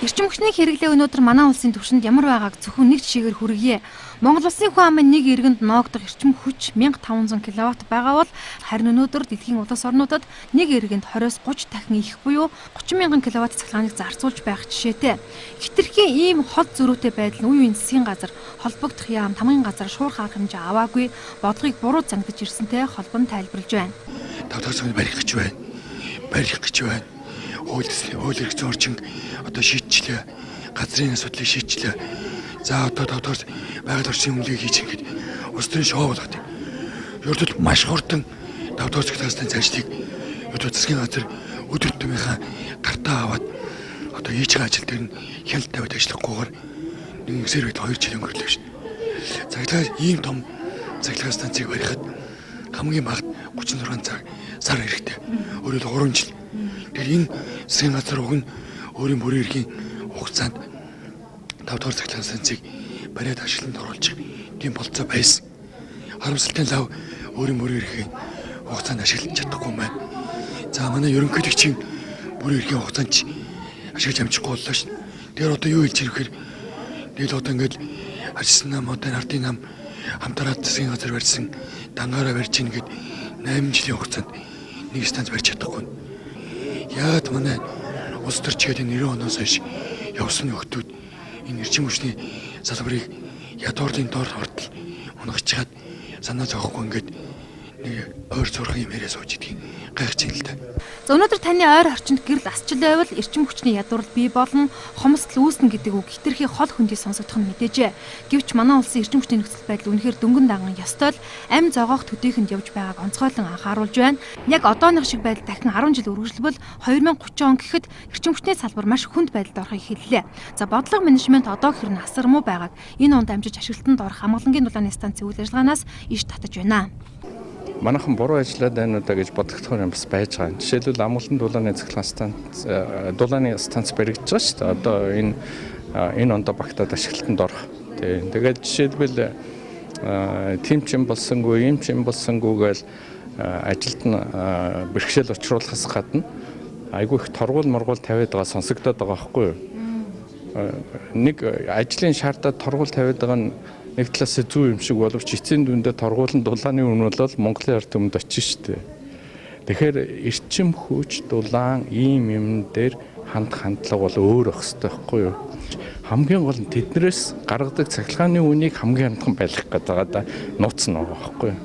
Эрчим хүчний хэрэглээ өнөөдөр манай улсын түвшинд ямар байгааг зөвхөн нэг жишээгээр хүргье. Монгол улсын хүн амын нэг иргэнд ноогдох эрчим хүч 1500 кВт байгаа бол харин өнөөдөр дэлхийн улс орнуудад нэг иргэнд 20-30 дахин их буюу 30,000 кВт цахилгааныг зарцуулж байх жишээтэй. Хитрхийн ийм хол зөрүүтэй байдал нь үе үеийн засгийн газар холбогдох яам тамгын газар шуурх арга хэмжээ аваагүй бодлогыг буруу зангидж ирсэнтэй холбон тайлбарлаж байна. Тавтагцыг барих гэж байна. Барих гэж байна. Хууль эрхцэн орчин одоо шийдчихлээ. Газрын асуудлыг шийдчихлээ. За одоо тавтагц байгаль орчны өмнөлийг хийж ингээд улс төрийн шоу болгоод. Ердөө маш хурдан тавтагц цагтаасны зайлшгийг ердөө засгийн газар өдөр тутмынхаа гартаа аваад одоо хийж байгаа ажил дээр нь хяналт тавиад ажиллахгүйгээр нэг сэрвэд 2 жил өнгөрлөө шин. Цагтаа ийм том цахилгаан станцыг барихад хамгийн багт 36 сар хэрэгтэй. Өөрөөр 3 жил. Тэгэхээр энэ засгийн газар уг нь өөрийн бүрийн эрхийн хугацаанд 5 дугаар цахилгаан станцыг бариад ашиглалтанд оруулж тийм болцоо байсан. Харамсалтай лав өөрийн бүрийн эрхийн хугацаанд ашиглаж чадахгүй юм байна. За манай ерөнхийлөгчийн бүрийн эрхийн хугацаанд ашиглаж амжихгүй боллоо шин. Тэгэхээр одоо юу хэлж ирэхээр тэгэл одоо ингээд ажилласан нам одоо ардын нам хамтараад засгийн газар барьсан дангаараа барьж ийн гэд 8 жилийн хугацаанд нэг станц барьж чадахгүй. Яагаад манай улс төрчгээд 90 оноос хойш явсан нөхдүүд энэ эрчим хүчний салбарыг ядуурлын доор хортол унгаж чад санаа зовхгүй ингээд нэг ойр зурх юм яриа сууж идэх гайхаж байна л да. За өнөөдөр таны ойр орчинд гэрэл асчил байвал эрчим хүчний ядуурл бий болно, хомсдол үүснэ гэдэг үг хитрхи хол хөндий сонсогдох нь мэдээжээ. Гэвч манай улсын эрчим хүчний нөхцөл байдал үнэхээр дөнгөн даган ёстой л амь зогоох төдийхөнд явж байгааг онцгойлон анхааруулж байна. Яг одооных шиг байдал дахин 10 жил үргэлжлэвэл 2030 он гэхэд эрчим хүчний салбар маш хүнд байдалд орохыг хэллээ. За бодлого менежмент одоо хэрнээ асар муу байгааг энэ онд амжиж ашиглалтанд орох хамгаалангийн дулааны станцын үйл ажиллагаанаас иш татаж байна. Манайхан буруу ажиллаад байна уу гэж бодогдох юм бас байж байгаа. Жишээлбэл амгалан дулааны цахилгаан станц баригдаж байгаа шүү дээ. Одоо энэ ондоо багтаад ашиглалтанд орох. Тэгээд жишээлбэл тийм ч юм болсонгүй, юм ч юм болсонгүй гээл ажилд нь бэрхшээл учруулахаас гадна айгүй их торгуул моргуул тавиад байгаа сонсогдоод байгаа байхгүй юу? Нэг ажлын шаардаад торгуул тавиад байгаа нь нэг талаас зүү юм шиг боловч эцсийн дүндээ торгуулан дулааны үн бол Монголын ард түмэнд очиж штэ. Тэгэхээр эрчим хүч дулаан ийм юм дээр хандлага бол өөр ах хэвээр байхгүй юу? Хамгийн гол нь тэднээс гаргадаг цахилгааны үнийг хамгийн хандхан байлгах гэдэг да нууц нь байгаа байхгүй юу?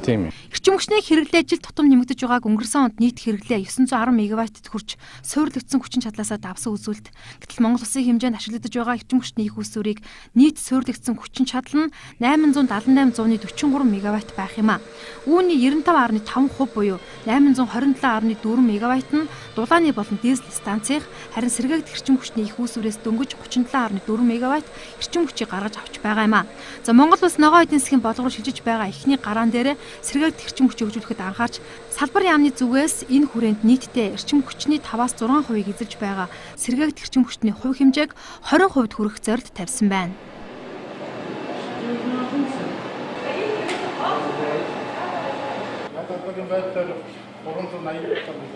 Тийм ээ. Эрчим хүчний хэрэглээ жил тутам нэмэгдэж байгааг өнгөрсөн онд нийт хэрэглээ 910 МВт-д хүрч суурилагдсан хүчин чадлаасаа давсан үзүүлэлт. Гэтэл Монгол улсын хэмжээнд ашиглагдаж байгаа эрчим хүчний их усүрийг нийт суурилагдсан хүчин чадал нь 878,143 МВт байх юм а. Үүний 95.5% буюу 827.4 МВт нь дулааны болон дизель станцын харин сэргээгдэх эрчим хүчний их усүрээс дөнгөж 37.4 МВт эрчим хүчийг гаргаж авч байгаа юм а. За Монгол улс ногоон эдийн засгийн бодлогоор шилжиж байгаа эхний гараан дээр сэргээгдэх эрчим хүчийг хөгжүүлэхэд анхаарч салбар яамны зүгээс энэ хүрээнд нийтдээ эрчим хүчний 5-6% эзэлж байгаа сэргээгдэх эрчим хүчний хувь хэмжээг 20% хүргэх зорилт тавьсан байна. Надад 380 тонн